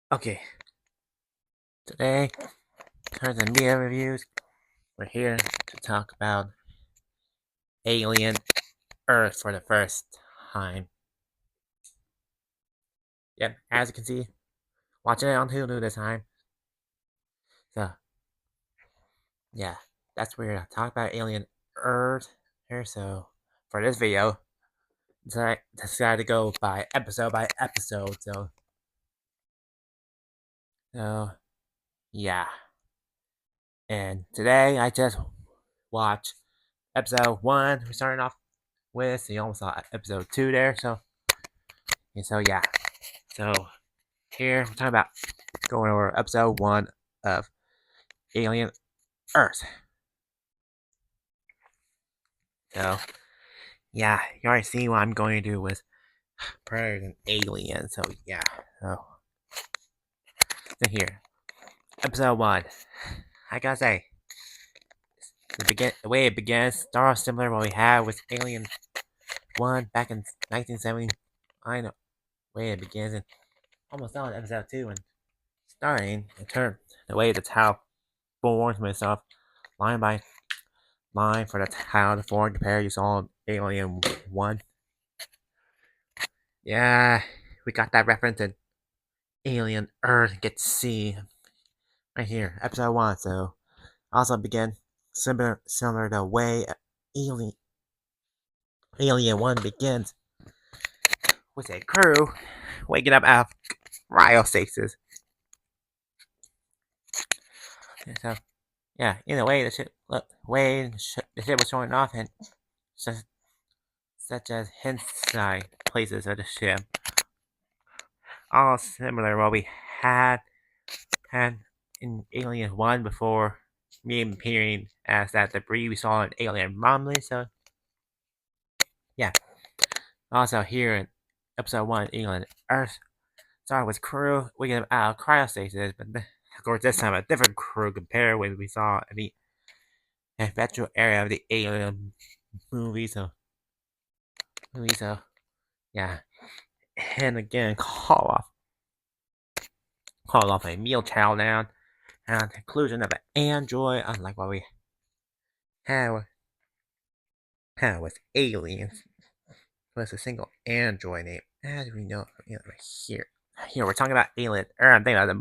Okay, today, turns and media reviews. We're here to talk about Alien Earth for the first time. Yep, as you can see, watching it on Hulu this time. So, yeah, that's where I talk about Alien Earth here. So, for this video, I decided to go by episode. So yeah. And today I just watched episode 1. We're starting off with, so you almost saw episode 2 there. So yeah. So here we're talking about going over episode 1 of Alien Earth. So yeah, you already see what I'm going to do with Predator and Alien. So yeah. So here, episode 1. I gotta say, the way it begins starts similar to what we had with Alien 1 back in 1970. I know the way it begins and almost on episode 2 and starting in turn the way the Tau forms myself line by line for the Tau to form the pair you saw in Alien 1. Yeah, we got that reference in Alien Earth get to see right here, episode 1. So also begin similar to the way Alien 1 begins with a crew waking up out of cryostasis. So yeah, in a way the ship was showing off and such as inside places of the ship, all similar to what we had in Alien 1 before reappearing as that debris we saw in Alien Romulus. So yeah, also here in episode 1, Alien Earth, started with crew we get out of cryostasis, but of course this time a different crew compared with we saw in the eventual area of the Alien movie. So yeah, and again call off a meal chow down and the conclusion of an android, unlike what we had with aliens, was a single android name. As we know, right here. Here we're talking about aliens. I'm thinking about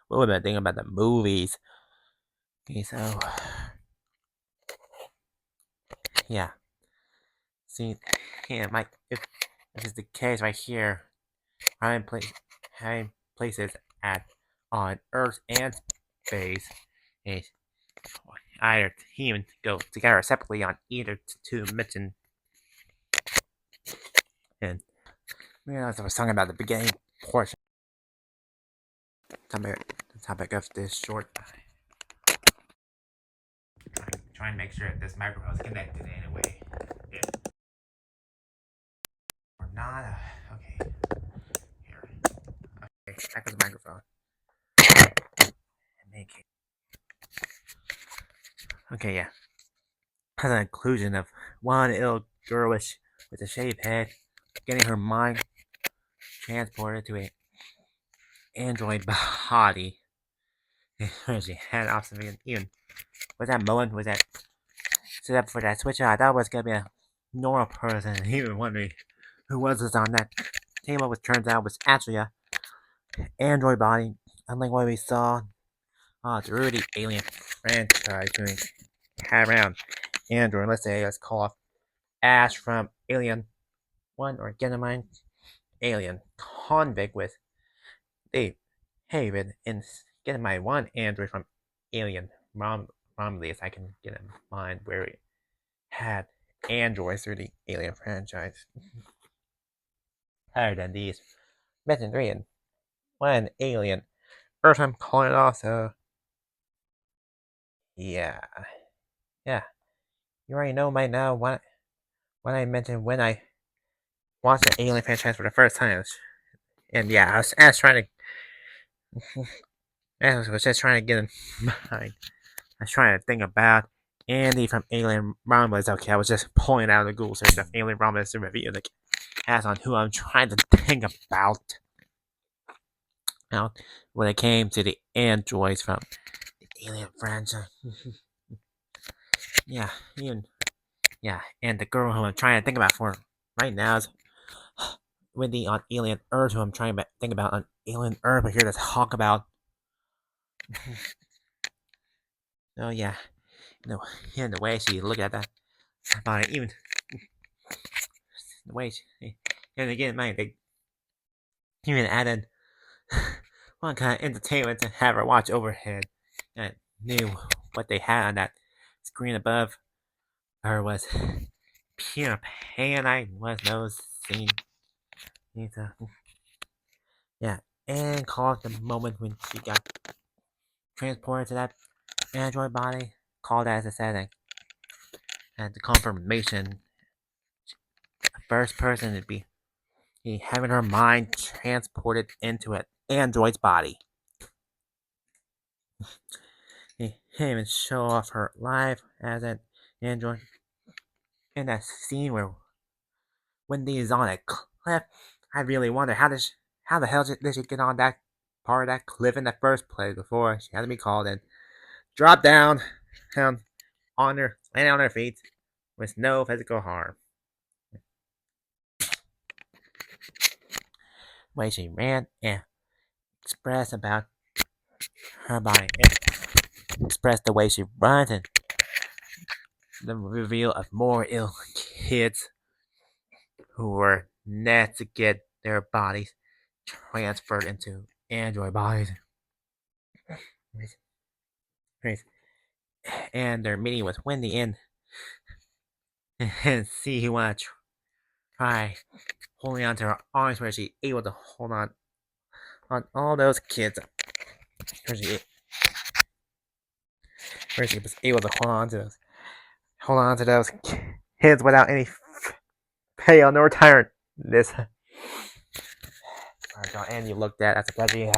what we've been thinking about the movies. Okay, so yeah. See, yeah, Mike. If this is the case right here, I'm places at on Earth and space. Is either team go together separately on either two missions. And as I was talking about the beginning portion, the topic of this short. I'm trying to make sure that this microphone is connected anyway. Yeah. Or not. Okay. Here. Okay, back to the microphone. Okay, yeah. Has an inclusion of one ill girlish with a shaved head getting her mind transported to a android body. She had observation even with that moment with that set up for that switch. I thought it was gonna be a normal person, even wondering who was this on that table, which turns out was actually a android body, unlike what we saw through the Alien franchise doing had around android. Let's call off Ash from Alien 1 or Genomine Alien Convict with Dave Haven and Genomine 1 android from Alien Romulus. I can get in mind where it had androids through the Alien franchise. Higher than these. Metin 3 and 1 Alien. Earth, I'm calling it also. Yeah. Yeah. You already know by now what I mentioned when I watched the Alien franchise for the first time. And yeah, I was trying to. I was just trying to get in mind. I was trying to think about Andy from Alien Romulus. Okay, I was just pulling out the Google search of Alien Romulus to review the cast on who I'm trying to think about. Now, when it came to the androids from the Alien franchise, yeah, even yeah, and the girl who I'm trying to think about for right now is Wendy on Alien Earth, who I'm trying to think about on Alien Earth. I hear this talk about. Oh yeah, no, and the way she looked at that body, even the way she, and again, man, they even added one kind of entertainment to have her watch overhead, and knew what they had on that screen above her was pure pain. I was no scene. Yeah, and called the moment when she got transported to that android body. Called as I said, and the confirmation. The first person to be having her mind transported into an android's body. He can't even show off her life as an android. In that scene where Wendy is on a cliff, I really wonder how the hell did she get on that part of that cliff in the first place before she had to be called in. Drop down, um, landing on her feet with no physical harm. The way she ran and expressed about her body, expressed the way she runs and the reveal of more ill kids who were next to get their bodies transferred into android bodies. And their meeting with Wendy and see who wanna try holding on to her arms where she able to hold on all those kids. Where she was able to hold on to those kids without any pay nor tiredness. And you looked at as a buddy.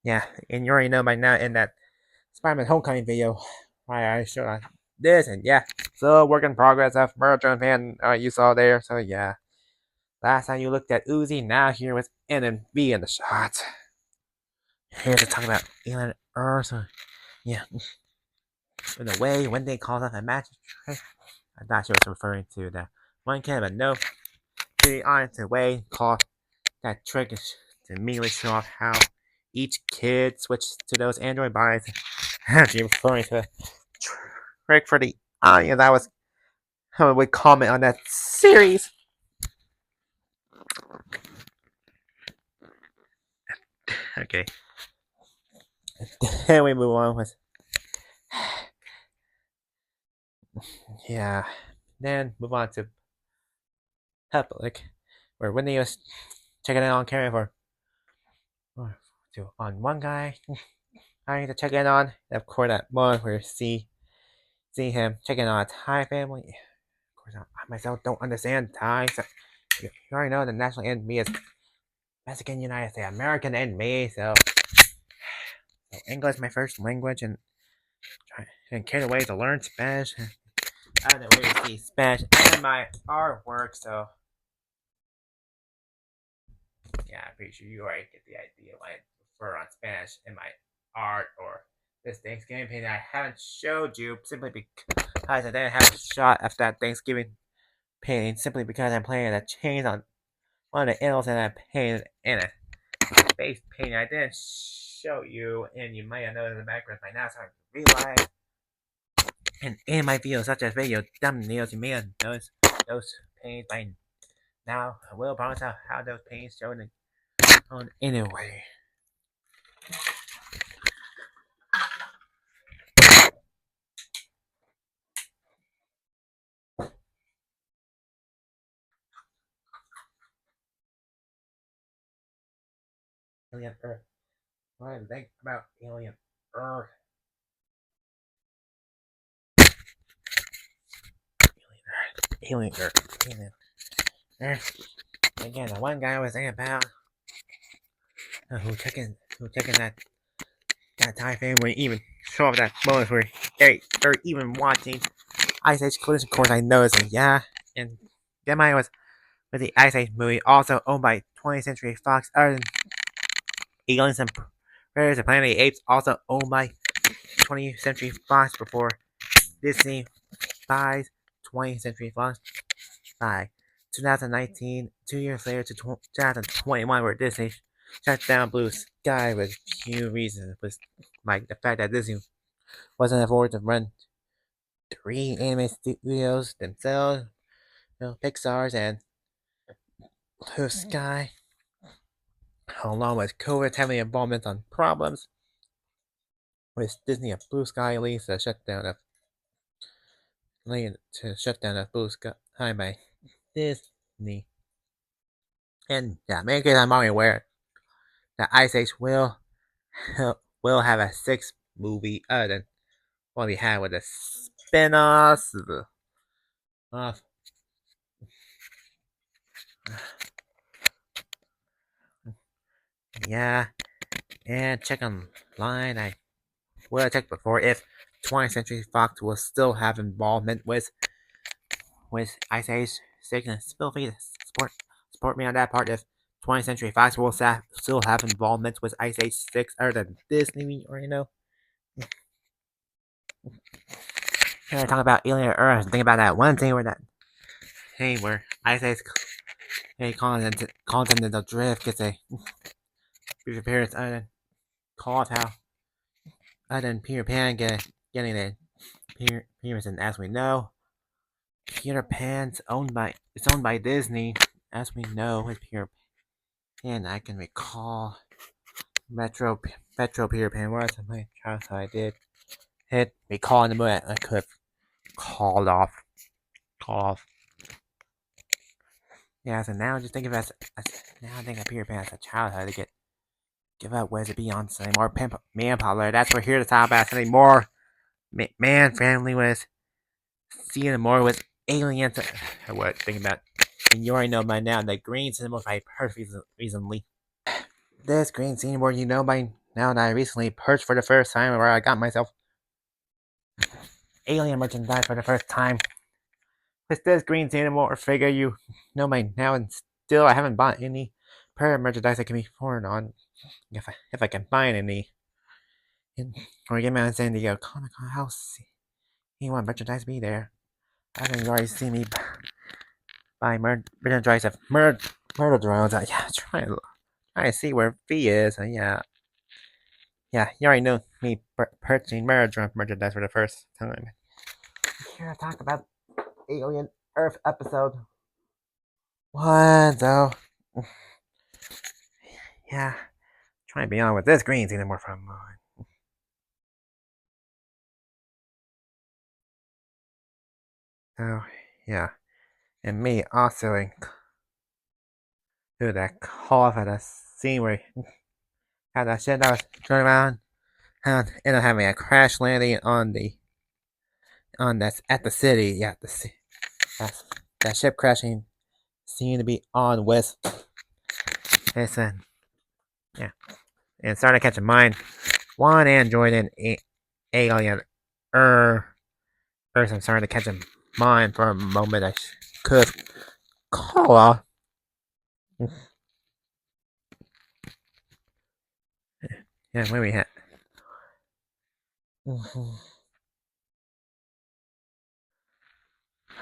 Yeah, and you already know by now in that Spider-Man Homecoming video, I showed this, and yeah, so work in progress of Murder Fan you saw there. So yeah, last time you looked at Uzi, now here with NMB in the shot. Here to talk about Alien Earth. Yeah, in a way, when they called up a match, I thought she was referring to the one kid, but no. To be honest, the way called that trick is to immediately show off how each kid switched to those android bodies. Actually referring to the trick for the audience that was how would comment on that series. Okay. Then we move on with yeah. Then move on to public, where Whitney was checking in on Karen on one guy I need to check in on. Of course, that moment where you see him checking on a Thai family. Of course, I myself don't understand Thai. So you already know the national enemy is Mexican United States, American enemy. So English is my first language, and can't wait to learn Spanish. I don't know where to see Spanish and my artwork. So yeah, I'm pretty sure you already get the idea when I refer on Spanish in my art or this Thanksgiving painting I haven't showed you simply because I didn't have a shot of that Thanksgiving painting simply because I'm playing a chain on one of the animals that I painted in a face painting I didn't show you, and you might have noticed in the background by now, so I realize. And in my videos, such as video thumbnails, you may have noticed those paintings by now. I will promise out how those paintings show on anyway. Alien Earth. What do you think about Alien Earth? Alien Earth. Alien Earth. Again, the one guy I was thinking about who taking that Thai family would even show up that moment where they're even watching Ice Age Collision Course. I noticed, and yeah, and Gemini was with the Ice Age movie, also owned by 20th Century Fox. Other than Aliens and Predators of Planet of the Apes, also owned by 20th Century Fox before Disney buys 20th Century Fox by 2019. 2 years later to 2021, where Disney shut down Blue Sky with few reasons, was like the fact that Disney wasn't afforded to run three anime studios themselves, Pixar's and Blue Sky, along with COVID's heavy involvement on problems with Disney and Blue Sky leads to shut down of Blue Sky by Disney. And yeah, make it I'm already aware that Ice Age will have a sixth movie other than what we had with the spin-offs of yeah, and check online. I will have checked before if 20th Century Fox will still have involvement with Ice Age 6, and feel free to support me on that part if 20th Century Fox will still have involvement with Ice Age 6 other than Disney, or Here I talk about Alien Earth, think about that one thing where Ice Age Continental Drift gets a brief appearance other than call how other than Peter Pan getting a appearance, and as we know, Peter Pan's owned by Disney, as we know with Peter Pan. I can recall Metro Peter Pan was my childhood. I did recall in the movie I could have called off. Yeah, so now just think of it now I think of Peter Pan as a childhood to give up Where's it Beyonce, more man popular. That's what we're here to talk about something more man friendly with seeing more with aliens. What think about? And you already know by now the green symbol I purchased recently. This green symbol you know by now that I recently purchased for the first time, where I got myself alien merchandise for the first time. With this green symbol figure you know by now, and still I haven't bought any per merchandise that can be foreign on. If I can find any. Or get me on San Diego Comic Con house. You want merchandise be there. I think you already see me buy merchandise of murder drones. Yeah, try to see where V is. Yeah, you already know me purchasing murder drone merchandise for the first time. Here I talk about Alien Earth episode 1, though. Yeah, trying to be on with this green scene more from mine. So, yeah. And me also do that call for the scene where had that shit that was turning around and ended up having a crash landing on that at the city. Yeah, that ship crashing seemed to be on with. And said, yeah, and started catching mine. One android and alien Earth. I'm starting to catch mine for a moment. I could call off. Yeah, where we at?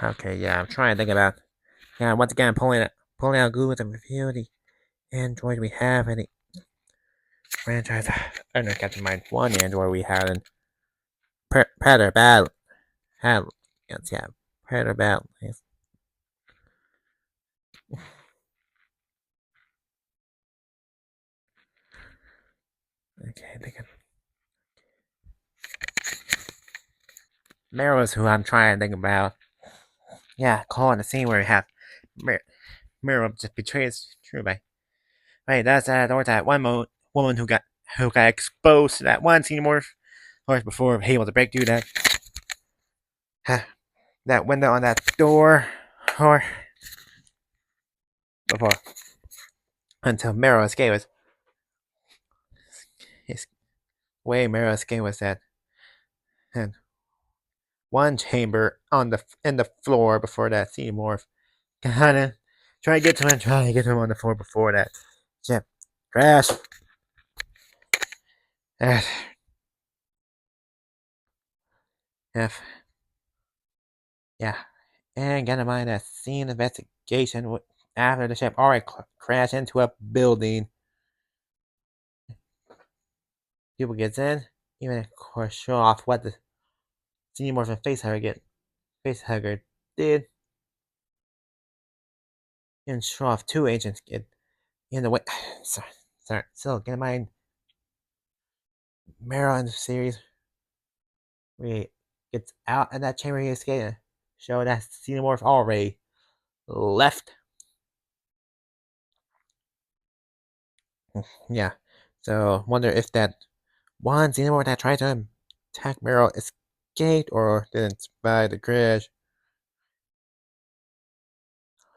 Okay, yeah, I'm trying to think about. Yeah, once again, pulling out Google to review the Android we have and the franchise. I don't know, catching mine. One Android we have in Predator Battle. Yes, yeah, Predator Battle. Yes. Okay, thinking. Meryl who I'm trying to think about. Yeah, calling the scene where we have Meryl just betrays True by. Right, that's that one woman who got exposed to that one scene more before able to break through that window on that door or before until Meryl escaped his way Meryl escaped was that and one chamber on the floor before that Seymour kinda Try to get to him. Try to get him on the floor before that ship crash. F. F. Yeah. And get in mind that scene investigation after the ship already crashed into a building. People gets in, even of course show off what the Xenomorph and Facehugger did, and show off two agents get in the way. Sorry. So get in mind, Meryl in the series, we gets out of that chamber he escaped, show that Xenomorph already left. Yeah. So wonder if that one Xenomorph that tried to attack Meryl escaped or didn't survive the crash.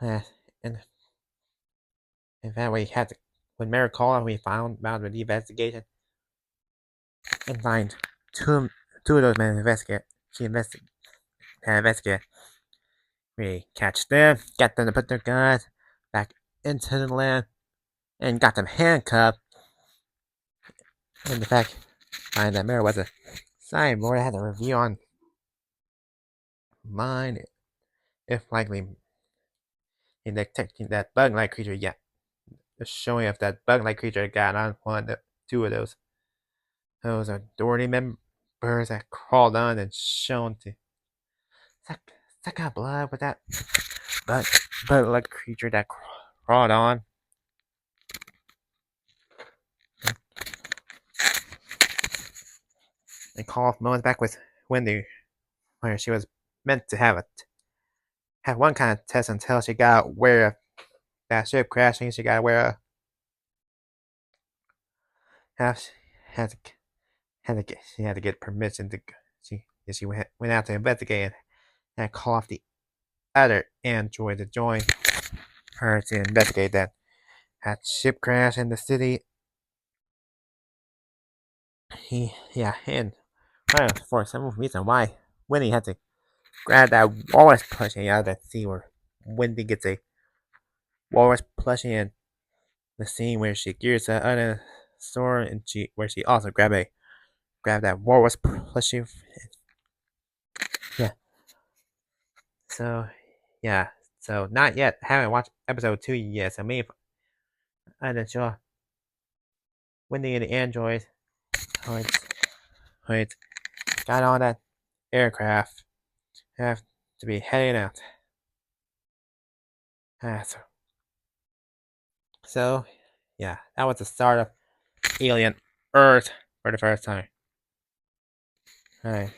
And in fact, when Meryl called, we found out the investigation and find two of those men investigate. Investigate. We catch them, get them to put their guns back into the land, and got them handcuffed. And the fact find that Meryl was a cyborg, had a review on mine, if likely in detecting that bug-like creature. Yeah, the showing of that bug-like creature got on two of those authority members that crawled on and shown to suck out blood with that bug-like creature that crawled on. And call off moments back with Wendy, where she was meant to have one kind of test until she got aware of that ship crashing. She got aware of how she had to get permission to she went out to investigate and call off the other android to join her to investigate that ship crash in the city. And for some reason why Wendy had to grab that walrus plushie out of that scene where Wendy gets a walrus plushie in the scene where she gears out of the store and where she also grabbed that walrus plushie. Yeah. So yeah. So not yet. Haven't watched episode 2 yet. So maybe I'm not sure. Wendy and the android wait, got on that aircraft. Have to be heading out. So yeah, that was the start of Alien Earth for the first time. Alright,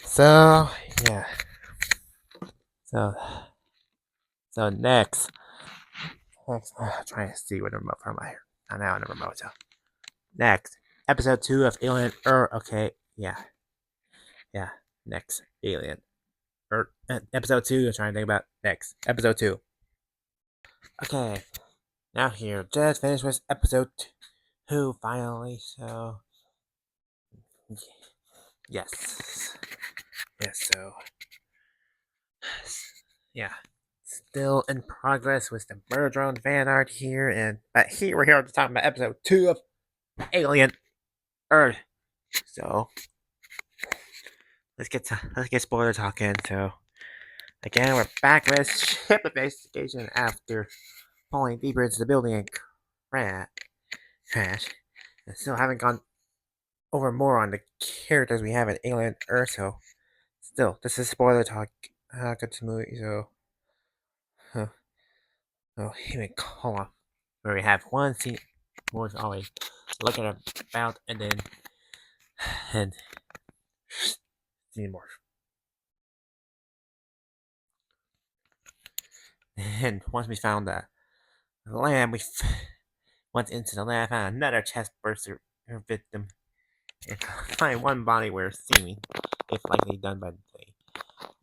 so yeah. So next trying to see what the remote from my here. Now on the remote. So next, episode 2 of Alien Earth. Okay, yeah. Next, Alien Earth. Episode 2. I'm trying to think about next. Episode 2. Okay, now here, just finished with episode 2 finally. So yes. So yeah. Still in progress with the Murdrone fan art here, but here we're here to talk about episode 2 of Alien Earth. So let's get spoiler talking. So again, we're back with ship investigation after falling deeper into the building and crash. And still haven't gone over more on the characters we have in Alien Earth. So still, this is spoiler talk. Good to movie. So even call on where we have one scene more always looking about and see more. And once we found the land, we went into the land, found another chest burster victim, and find one body where seeming, if likely done by the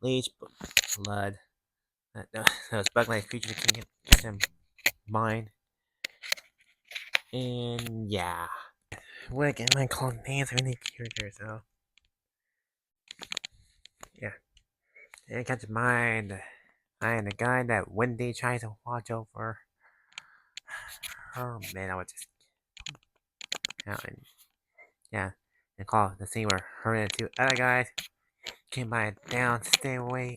leech blood. Those bug-like creatures can get them mine. And yeah. What again? I call names of any characters, so yeah. And catch mind. I am the guy that Wendy tries to watch over her. Man, I was just counting. Yeah, and call the scene where her and two other guys came by a down stairway.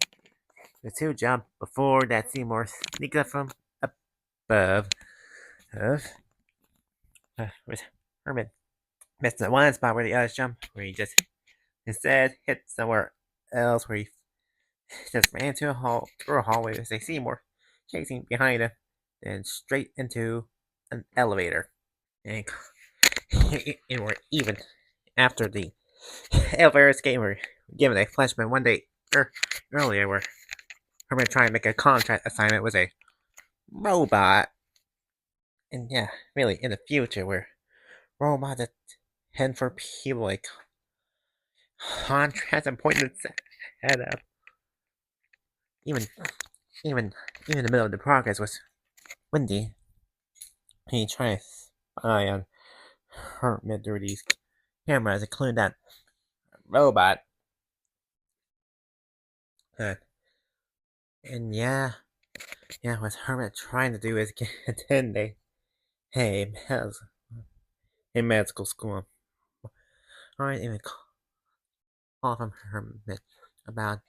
The two jump before that Seymour sneaks up from above. With Herman missed the one spot where the others jump, where he just instead hit somewhere else where he just ran to a hall through a hallway with a Seymour chasing behind him, then straight into an elevator. And, and we're even after the elevator escape. We're given a flashback one day earlier where Herman trying to make a contract assignment with a robot. And yeah, really in the future where robots that head for people like contracts and pointing its head up. Even even in the middle of the progress was Wendy. He tries to spy on Herman through these cameras, including that robot. And yeah, what Herman trying to do is get attend a medical school. I even call from Herman about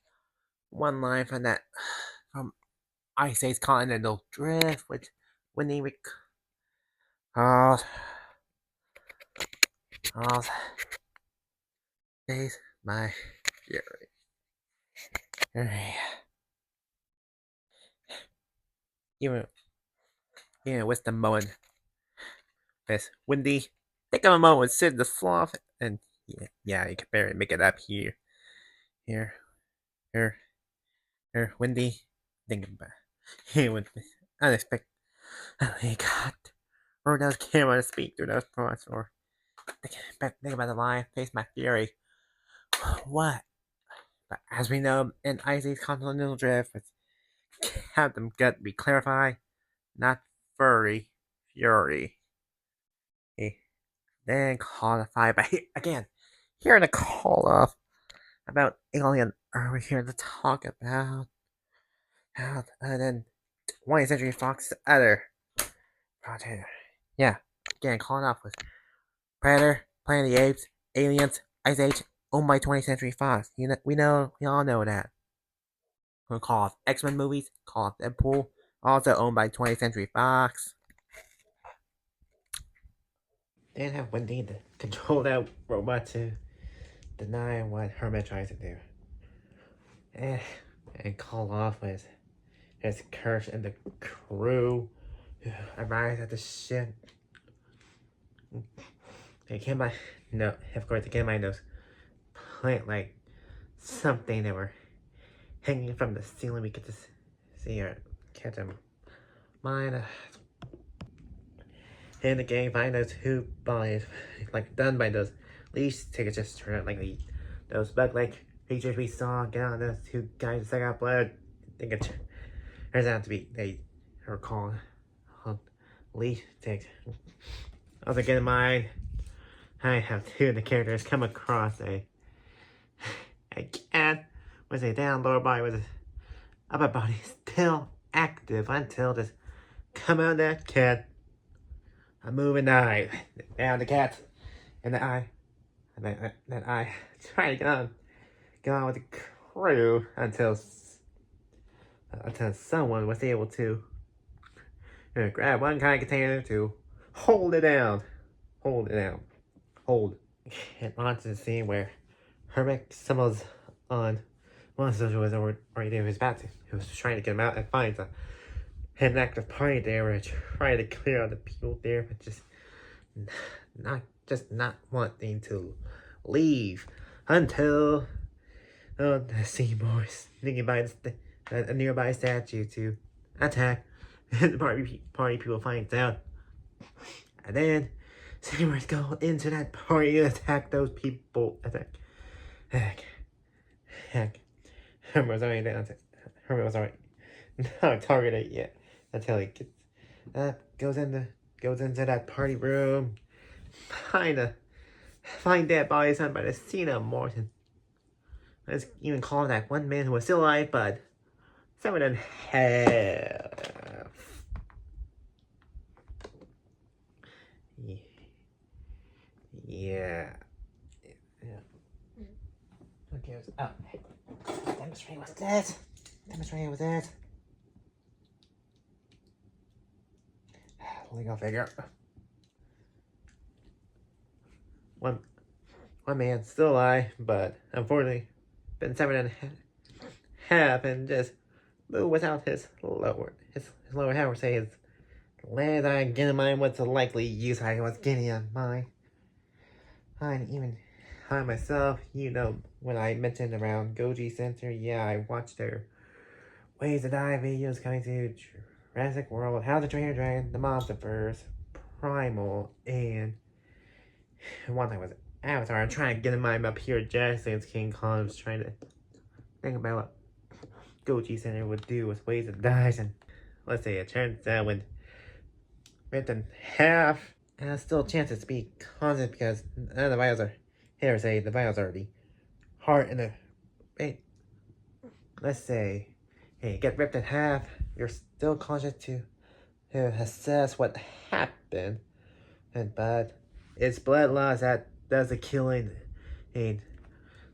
one line from that from Ice Age Continental Drift, which when he recalls face my fury. Even with the moment, Miss Wendy, take a moment, sit the sloth, and yeah, you can barely make it up here, here, Wendy. Think about it. With unexpected. Oh my God. Or those cameras speak through those parts, or think about the line, face my fury. What? But as we know, in Icy's Continental Drift, have them gut be clarified, not furry, fury. Then qualified by again. Here in a call off about Alien, are we here to talk about how then 20th Century Fox other project? Yeah, again calling off with Predator, Planet of the Apes, Aliens, Ice Age, owned by 20th Century Fox. We all know that. We'll call off X-Men movies, call off Deadpool, also owned by 20th Century Fox. They didn't have Wendy to control that robot to deny what Herman tries to do. And call off with his curse and the crew arrives at the ship. They came by, no, of course, they came by those plant like something that were hanging from the ceiling. We get to see or catch them. Mine, in the game, find those two bodies, like done by those leash tickets, just turn out like those bug-like creatures we saw. Get on those two guys to suck out blood. I think it turns out to be they are called leash tickets. Also, get in mind, I have two of the characters come across a cat with a down lower body with a upper body still active until this come out that cat. A moving eye down the cat and the eye, and then I try to get on with the crew until someone was able to grab one kind of container to hold it down. And onto the scene where Hermit stumbles on one of those who was already there. He was trying to get him out and finds an active party there where trying to clear out the people there, but just not wanting to leave until the Seymour sneaking by a nearby statue to attack. The party people finds out, and then Seymour's go into that party and attack those people. Heck. Herman was already not targeted yet until he gets goes into that party room, find dead bodies done by the Cena Morton. Let's even call that one man who was still alive, but 7.5. Yeah. Okay, oh, demonstrate what's that? Demonstrate with that. Only go figure. One man still alive, but unfortunately, been 7.5 and just without his lower half, or say his legs. I get in mind what's the likely use I was getting in mind. Even I myself, when I mentioned around Goji Center, yeah, I watched their Ways to Die videos coming to Jurassic World, How to Train Your Dragon, The Monsterverse, Primal, and one that was Avatar. I'm trying to get in mind up here. Jackson's King Kong. I was trying to think about what Goji Center would do with Ways to Die, and let's say it turns out when ripped in half, and there's still a chance to be constant because none of the vials are here. Say the vials are the heart and the wait. Let's say, hey, get ripped in half. You're still conscious to assess what happened, but it's blood loss that does the killing. And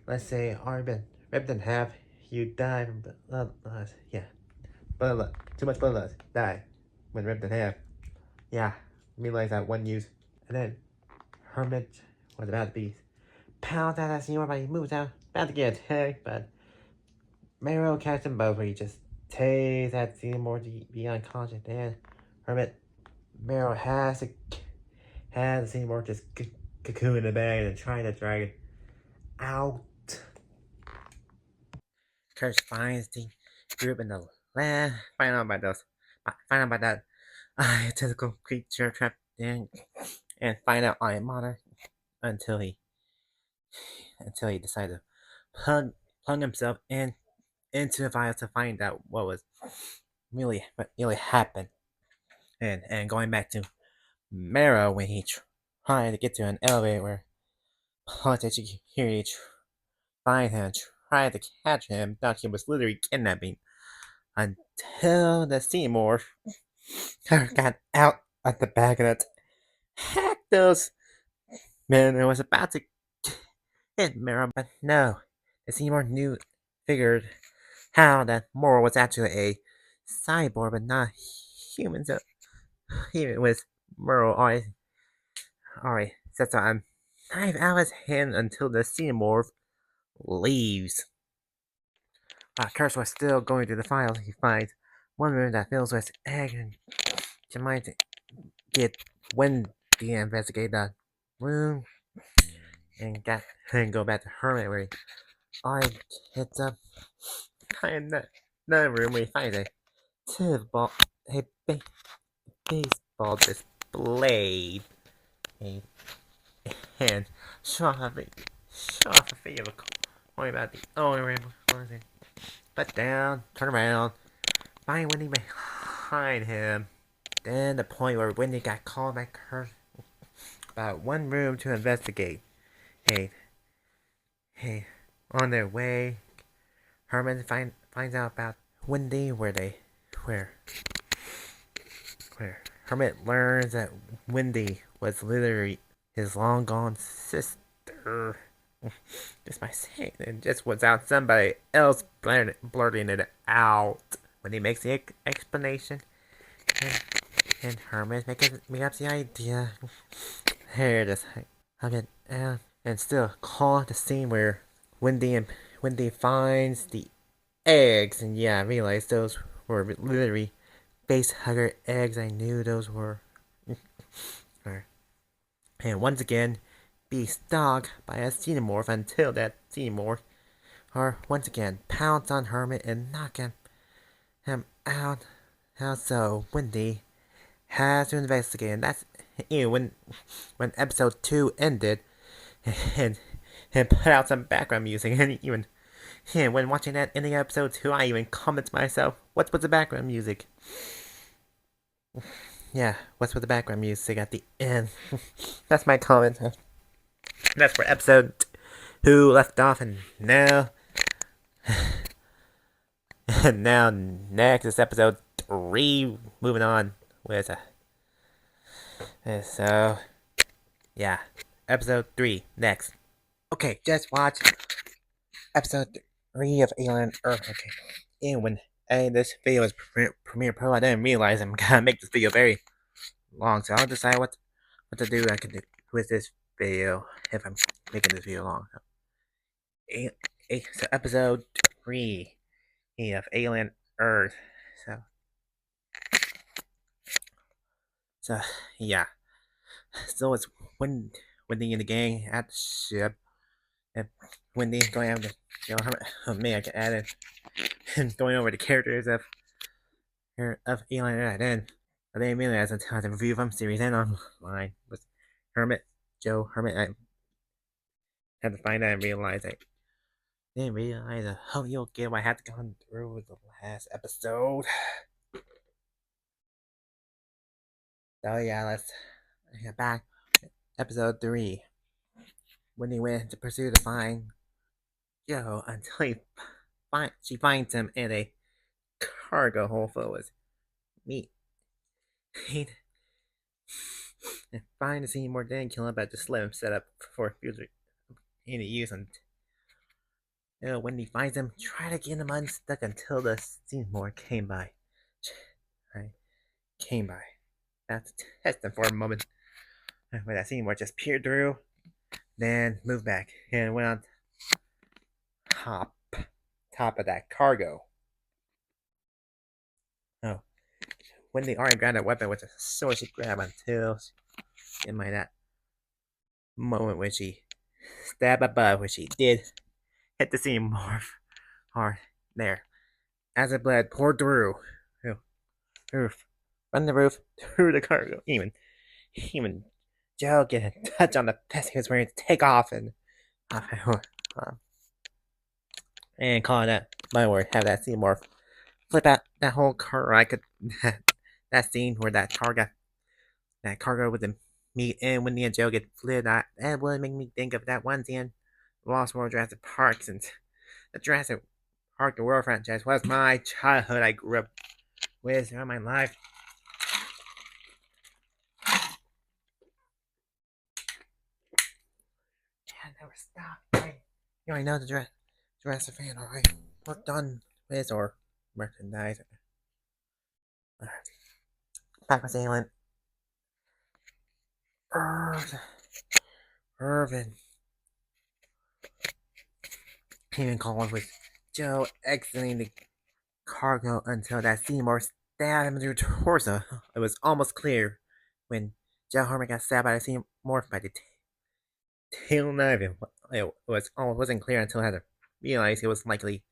let's say already been ripped in half. You die from blood loss. Yeah, blood loss. Too much blood loss. Die when ripped in half. Yeah, realize that one use. And then Hermit was about to be pounded out as senior, but he moves out, about to get attacked, but Mero catches them both where he just tastes that Seymour to be unconscious. And Hermit Mero has the Seymour just cocoon in the bag and trying to drag it out. Curse finds the group in the lab. Find out about that tentacle creature trapped in, and find out I am Monitor until he decided to plug himself into the vial to find out what really happened. And going back to Mero when he tried to get to an elevator where Politics security find him and tried to catch him, thought he was literally kidnapping until the Seymour got out at the back and attacked those men and was about to hit Mero, but no, the Seymour figured how that Moro was actually a cyborg but not human, so even with Mero already sets on knife out of his hand until the Seymour leaves. While Kurtz was still going through the files, he finds one room that fills with egg and she might get Wendy to investigate that room and go back to Hermit where he hits up in another room where he finds a baseball display and show off a video of a about the owner and but down, turn around, find Wendy behind him. Then the point where Wendy got called by Kurt about one room to investigate. Hey, on their way, Herman finds out about Wendy where Hermit learns that Wendy was literally his long gone sister. Just by saying it, just without somebody else blurting it out. When he makes the explanation, and Herman make up the idea. Here it is. And still call the scene where Wendy finds the eggs, and yeah, I realized those were literally face hugger eggs. I knew those were. And once again, be stalked by a xenomorph until that xenomorph once again pounce on Hermit and knock him out. So Wendy has to investigate, and that's when episode 2 ended, and put out some background music, and even when watching that ending episode 2, I even comment to myself, what's with the background music? Yeah, what's with the background music at the end? That's my comment. That's where episode 2 left off, and now Now, next is episode 3. Moving on with. So, yeah. Episode 3. Next. Okay, just watch episode 3 of Alien Earth. Okay. And when this video is Premiere Pro, I didn't realize I'm gonna make this video very long. So I'll decide what to do I can do with this video if I'm making this video long. So episode 3 of Alien Earth. So yeah. So it's Wendy and the gang at the ship. And Wendy going over to me, I can add it. And going over the characters of Alien Earth. And I didn't realize until the review from series and online with Hermit, Joe Hermit. I had to find out and realize I didn't realize how you'll get what I had to go through with the last episode. So yeah, let's get back. Episode 3. When he went to pursue to find Joe until she finds him in a cargo hold full with meat. He'd find to see more than kill him, but just let him set up for future any use. And when he finds him, try to get him unstuck until the Seymour came by. Came by. That's testing for a moment. When that Seymour just peered through, then moved back and went on top of that cargo. Oh, when the already grabbed that weapon with a sword, she grabbed until in my that moment when she stabbed above, which she did hit the Seymour hard there. As the blood poured through roof, from the roof through the cargo, even Joe get a touch on the vest he was wearing to take off and call that my word, have that Seymour flip out that whole car. I could that scene where that cargo with the meat and Wendy and Joe get flipped out. That would make me think of that one scene, Lost World Jurassic Park, since the Jurassic Park the World franchise was my childhood. I grew up with throughout my life. Yeah, never stop. Right? You already know the Jurassic fan, alright? Worked on with or merchandise. Back with Alien Irvin. Even calling with Joe exiting the cargo until that Seymour stabbed him through the torso. It was almost clear when Joe Herman got stabbed by the Seymour by the tail knife. It wasn't clear until I had to realize he was likely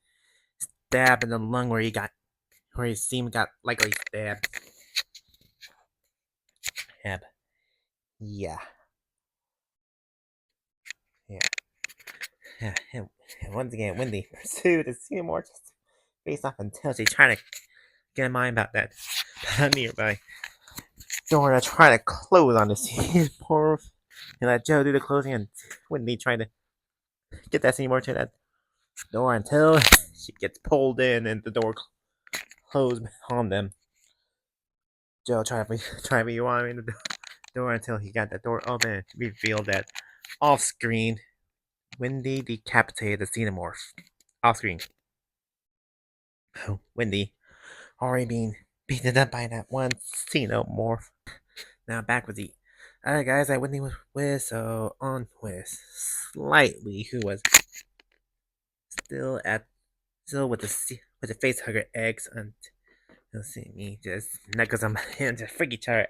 stabbed in the lung where his seam got likely stabbed. Yeah. And once again, Wendy pursued the Seymour just face off until she tried to get in mind about that nearby door to try to close on the Seymour and let Joe do the closing, and Wendy trying to get that Seymour to that door until she gets pulled in and the door closed on them. Joe tried to be rewind the door until he got the door open and revealed that off screen Wendy decapitated the Xenomorph. Off screen. Oh, Wendy already being beaten up by that one Xenomorph. Now back with the other guys that Wendy was with, so on with Slightly, who was still with the face hugger eggs, and you'll see me just knuckles them and just freak each other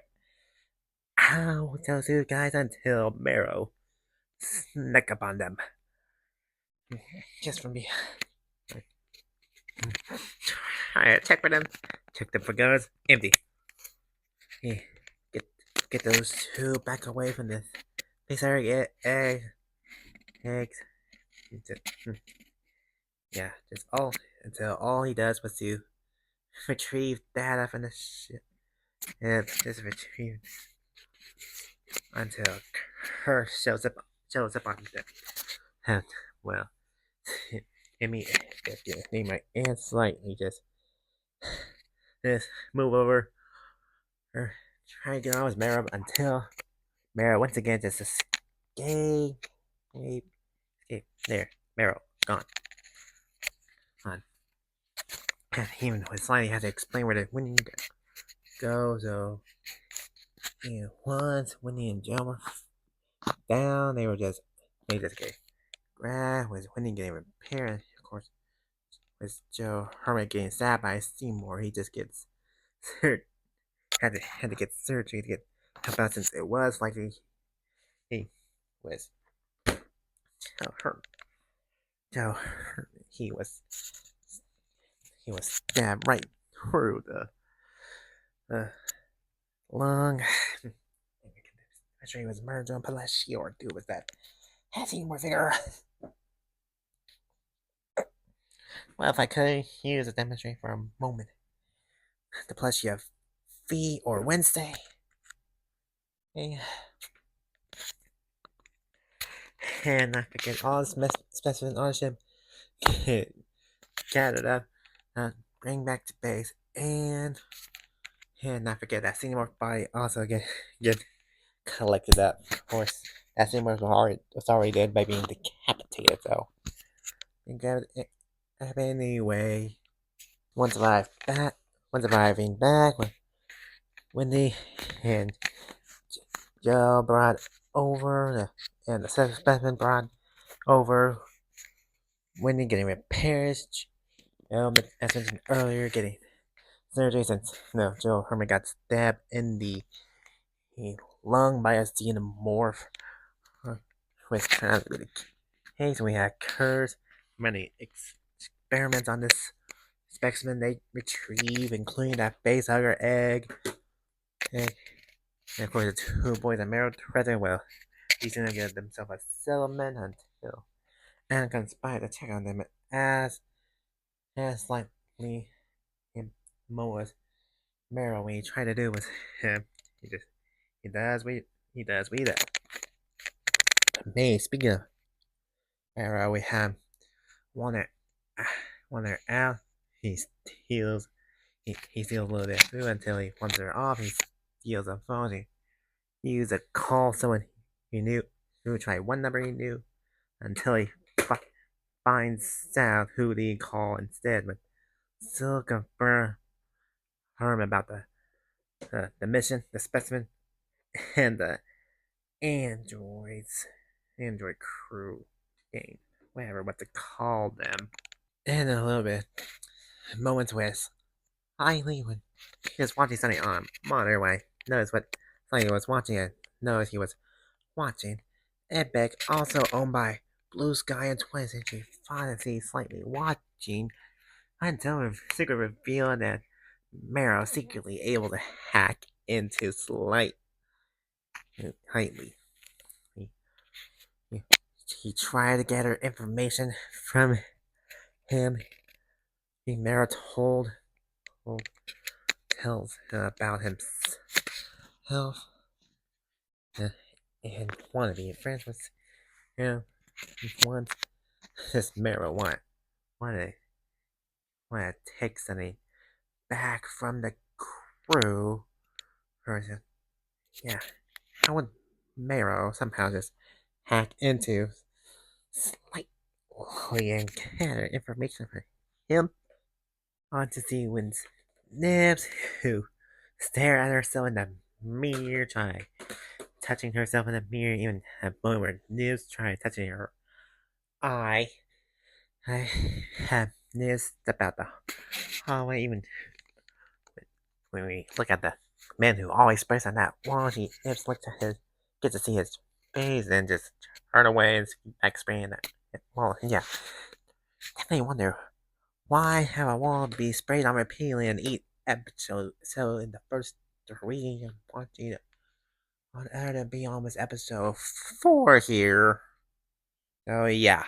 out. Those two guys until Marrow snuck up on them. Just from behind. Alright, check for them. Check them for guns. Empty. Yeah, get those two back away from this. Face hugger eggs. Yeah, just until all he does was to retrieve data from the ship. And just retrieve until Kurt shows up on them. And well, I mean, name right and Slightly just just move over or try to get on with Mara until Mara once again just escape. Escape. There. Mara gone. On. And even with Slimy had to explain where the winning go, so once Winnie and Joe were down, they just get grab was Winnie getting repaired. Of course, with Joe Hermit getting stabbed by Seymour, he just gets had to get surgery to get help out since it was likely he was hurt. Joe he was stabbed right through the lung. I'm sure he was murdered on Palacio or do with that. Seymour figure. Well, if I could use a demonstrate for a moment. The plus you have V or Wednesday. Okay. And not forget all specimen ownership. Gathered up. Bring back to base. And not forget that Seymour body also get collected up. Of course, that Seymour was already dead by being decapitated, though. And grabbed it anyway. Once arriving back, Wendy and Joe brought over and the specimen brought over Wendy getting repairs. Joe, as mentioned earlier, getting surgery since Joe Herman got stabbed in the lung by a xenomorph. Which turned out to be the case. We had Kurz many experiments on this specimen they retrieve, including that base hugger egg. And of course, the two boys are married present. Well, he's gonna get themselves a settlement until and conspire to check on them as likely Moa's Mero when he tried to do with him. He does we that. May speaking of Mero, we have Warner out. He steals he steals a little bit through until he wants her off. He steals a phone. He used a call someone he knew. He would try one number he knew until he finds out who they call instead. But still confirm about the mission, the specimen, and the android crew game, whatever what to call them. And a little bit moments with Eileen when he was watching something on monitor when I noticed what something he was watching and noticed he was watching. Epic, also owned by Blue Sky and 20th Century Fantasy, slightly watching until a secret reveal that Marrow secretly able to hack into Slightly. He tried to get her information from him. Marrow tells about himself and wanted to be friends with him. Once this Marrow wanted to take something back from the crew. Or yeah, how would Marrow somehow just hack into Slightly and gather information from him? On to see when Nibs, who stare at herself in the mirror, try touching herself in the mirror, even a moment where Nibs tried touching her eye. I have Nibs step out the hallway, even when we look at the man who always sprays on that wall, Nibs looks at his, gets to see his face, and just turn away and back spraying that wall. Yeah, definitely wonder why have a wall be sprayed on repeatedly in each episode? So in the first 3, I'm watching it on Earth and Beyond was episode 4 here. Oh yeah.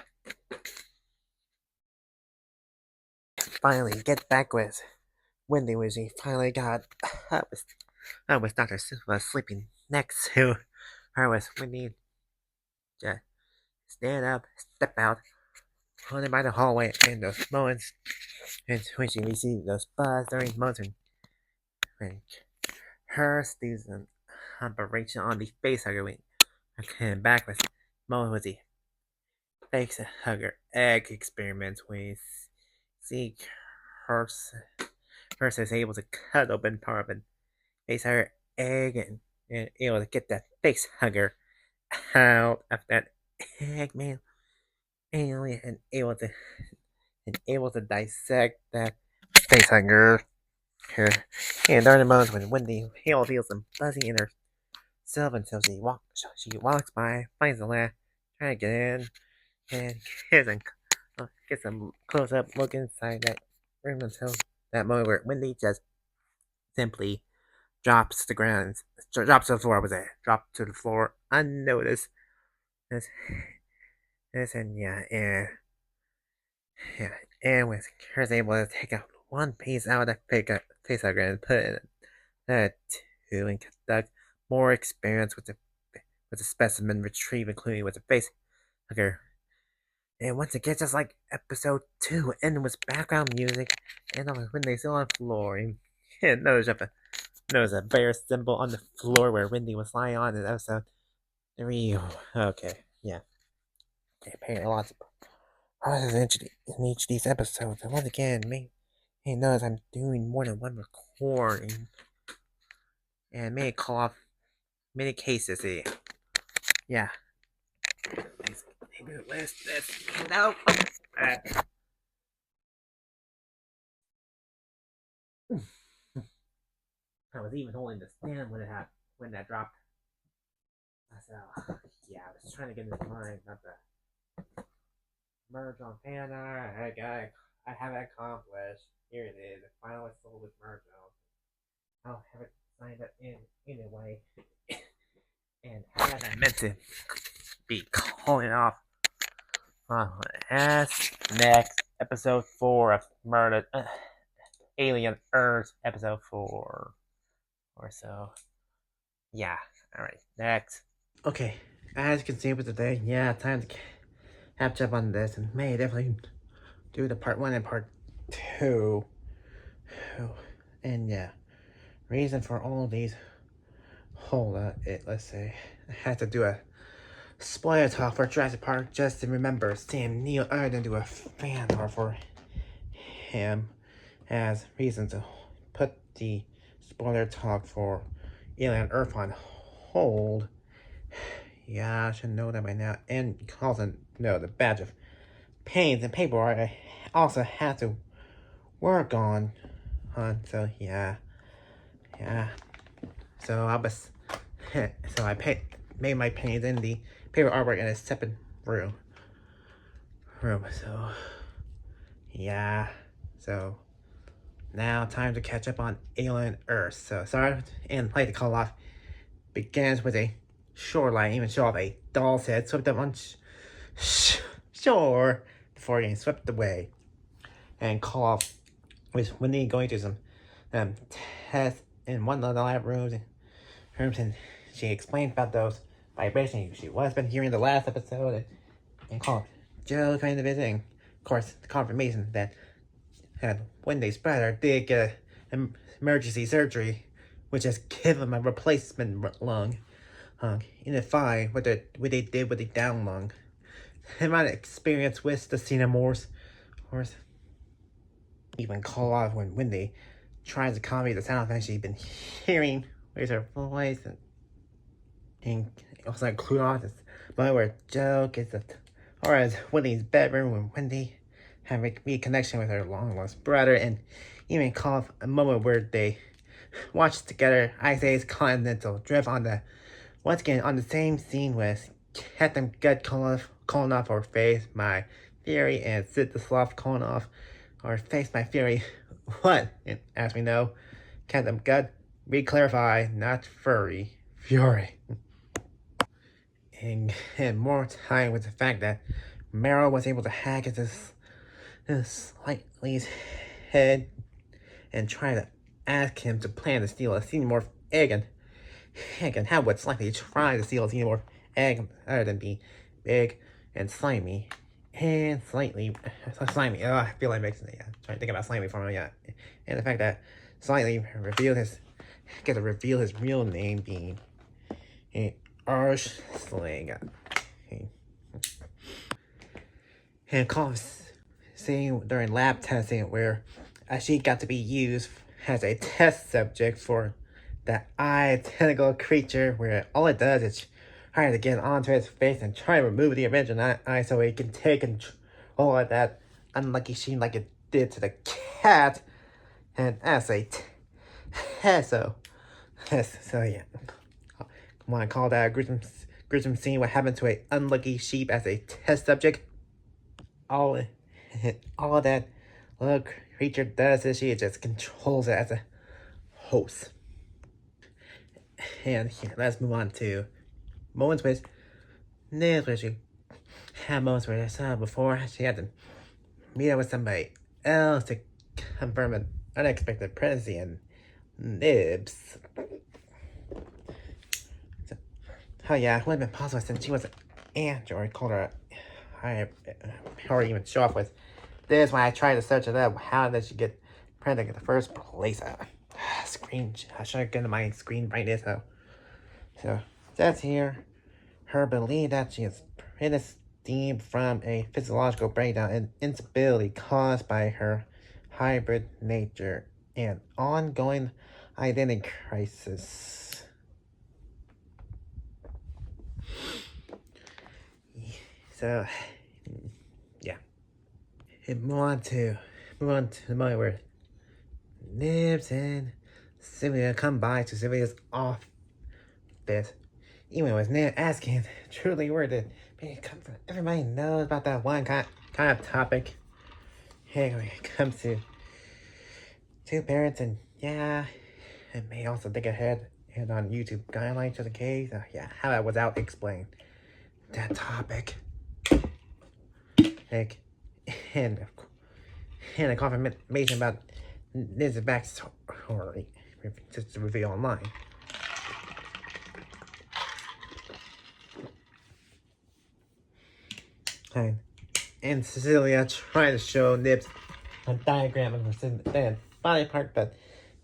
Finally, get back with Wendy when she finally got up with Dr. Silva sleeping next to her with Wendy. Just stand up, step out, running by the hallway in those moments and when she received those buzz during moments when when her student operation on the facehugger wing. Okay, back with Mo with the facehugger egg experiments with Zeke Hurst is able to cut open part of an facehugger egg and able to get that facehugger out of that egg, man. Alien and able to dissect that facehugger. And there are the moments when Wendy Hale feels some fuzzy in herself, and so she walks by, finds the lab, trying to get in, and gets some close up look inside that room until that moment where Wendy just simply drops to the floor. Dropped to the floor unnoticed. This, and and with her able to take out one piece out of the facehugger and put it in that too, and conduct more experiments with the specimen retrieve, including with the facehugger. And once again, just like episode 2, ending with background music, and when they still on the floor, and notice a bear symbol on the floor where Wendy was lying on in episode 3. Okay, yeah. Apparently lots of pauses in each of these episodes. And once again, may notice I'm doing more than one recording. And may call off many cases here. Yeah. Maybe let's no. I was even holding the stand when that dropped. So yeah, I was trying to get in the mind about the merge on Panda. I have it accomplished. Here it is. The final sold with merge on. I'll have it signed up in anyway. And as I meant to be calling off as next episode 4 of Murder Alien Earth episode 4 or so. Yeah, alright, next. Okay, as you can see with today, yeah, time to catch up on this, and may definitely do the part 1 and part 2. And yeah, reason for all of these, let's say, I had to do a spoiler talk for Jurassic Park just to remember Sam Neill other than do a fan art for him as reason to put the spoiler talk for Alien Earth on hold. Yeah, I should know that by now. And also know the batch of pains and paperwork I also had to work on. So yeah. So I made my paintings in the paper artwork in a separate room. So yeah. So now time to catch up on Alien Earth. So sorry and play the call off begins with a shoreline, even show off a doll's head swept up on shore before getting swept away. And call off with Wendy going to some tests in one of the lab rooms and she explained about those vibrations she was been hearing the last episode and called Joe coming to visit, and of course the confirmation that Wendy's brother did get an emergency surgery, which has given him a replacement lung. In a fight what they did with the down lung. They might experience with the xenomorphs, or even call off when Wendy tries to copy the sound that she's been hearing with her voice, and also include on this moment where Joe gets or as Wendy's bedroom when Wendy have a reconnection with her long lost brother, and even call off a moment where they watch together Ice Age Continental Drift on the once again on the same scene with Captain Gut calling off or face my theory, and Sid the Sloth calling off or face my theory. What? And as we know, Captain Gut re-clarify, not furry, fury. And more time with the fact that Meryl was able to hack into this Slightly's head and try to ask him to plan to steal a xenomorph egg, and how would Slightly try to steal a xenomorph egg other than be big and slimy. And slimy. I feel like mixing it. Yeah. Trying to think about slimy for a minute. Yeah. And the fact that Slightly revealed his get to reveal his real name being Arsling. And Combs saying during lab testing where she got to be used as a test subject for that identical creature where all it does is try to get onto his face and try to remove the original eye so he can take control of that unlucky sheen like it did to the cat. And as a so yeah. Want to call that a gruesome scene what happened to a unlucky sheep as a test subject? All that little creature does is she just controls it as a host. And here, let's move on to moments with Nibs, where she had moments where I saw before she had to meet up with somebody else to confirm an unexpected pregnancy and Nibs. So, oh yeah, it would have been possible since she was an android, called her I already even show off with this when I tried to search it up. How did she get pregnant in the first place? Screen. I should have gotten my screen brightness. So that's here. Her belief that she is pregnant from a physiological breakdown and instability caused by her hybrid nature and ongoing identity crisis. So, yeah. And move on to the moment where Nibs and Sylvia come by to Sylvia's office. Even with Nib asking truly where did it come from. Everybody knows about that one kind of topic. Hey, when it comes to two parents, and yeah, it may also think ahead and on YouTube guidelines to the case. Yeah, how that was out explained. That topic. Like, and a confirmation about this backstory just to reveal online. And Cecilia tried to show Nibs a diagram of her body part, but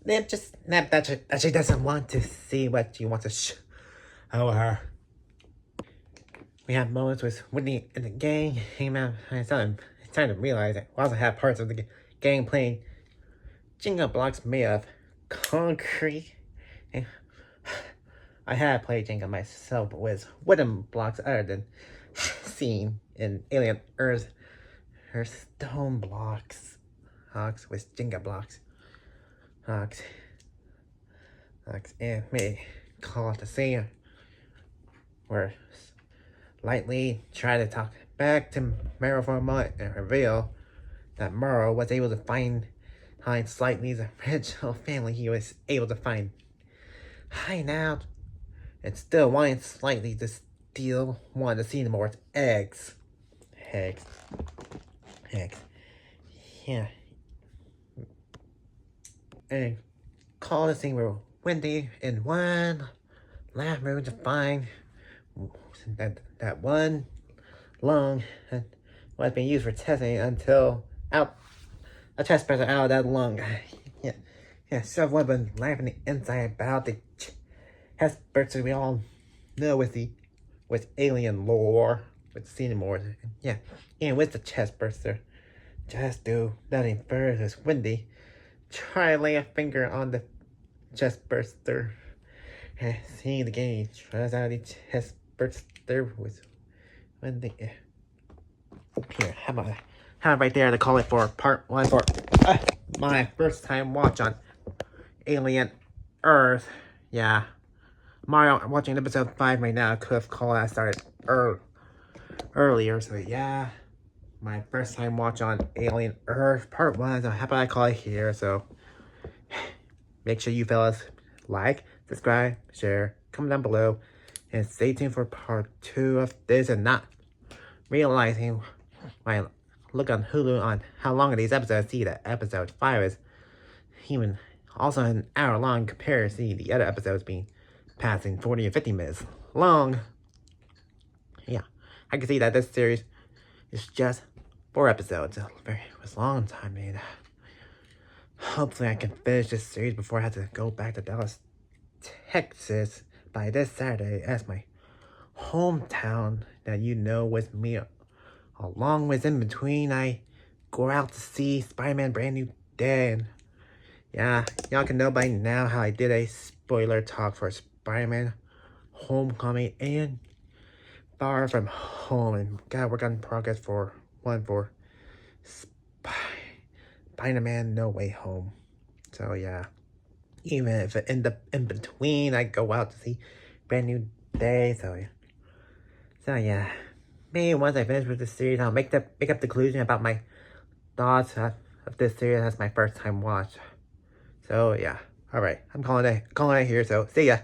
Nib just snapped that she doesn't want to see what she wants to show her. We have moments with Whitney and the gang hanging out. It's time to realize that we also have parts of the gang playing Jenga blocks made of concrete. And I have played Jenga myself, but with wooden blocks other than seen in Alien Earth. Her stone blocks. Hawks with Jenga blocks. Hawks. And may call it the same. Where lightly try to talk back to Meryl for a moment and reveal that Meryl was able to find Slightly's original family. He was able to find hiding out and still wanting Slightly to steal one of the Xenomorph's eggs. Eggs. Yeah. And call the scene where Wendy in one lab room to find that one lung was being used for testing until a test pressure out of that lung. Yeah, someone been laughing inside about the test bursts we all know with alien lore, with Xenomorphs. Yeah, and with the chest burster. Just do nothing first as Wendy try to lay a finger on the chest burster. Seeing the game, tries out the chest burster with Wendy. Here, how about right there to call it for part 1 for my first time watch on Alien Earth. Yeah, Mario watching episode 5 right now. Could have called that started earlier. So yeah, my first time watch on Alien Earth part 1. So how about I call it here? So make sure you fellas like, subscribe, share, comment down below, and stay tuned for part 2 of this. And not realizing my look on Hulu on how long these episodes, see that episode 5 is even also an hour long compared to see the other episodes being passing 40 or 50 minutes long. Yeah, I can see that this series is just 4 episodes. It was a long time, man. Hopefully I can finish this series before I have to go back to Dallas Texas by this Saturday as my hometown that you know with me. Along with in between, I go out to see Spider-Man Brand New Day. And yeah, y'all can know by now how I did a spoiler talk for Spider-Man Homecoming and Far From Home. And gotta work on progress for Spider-Man No Way Home. So yeah, even if it end up in between, I go out to see Brand New Day. So yeah, maybe once I finish with this series, I'll make up the conclusion about my thoughts of this series as my first time watch. So yeah, all right, I'm calling it here. So see ya.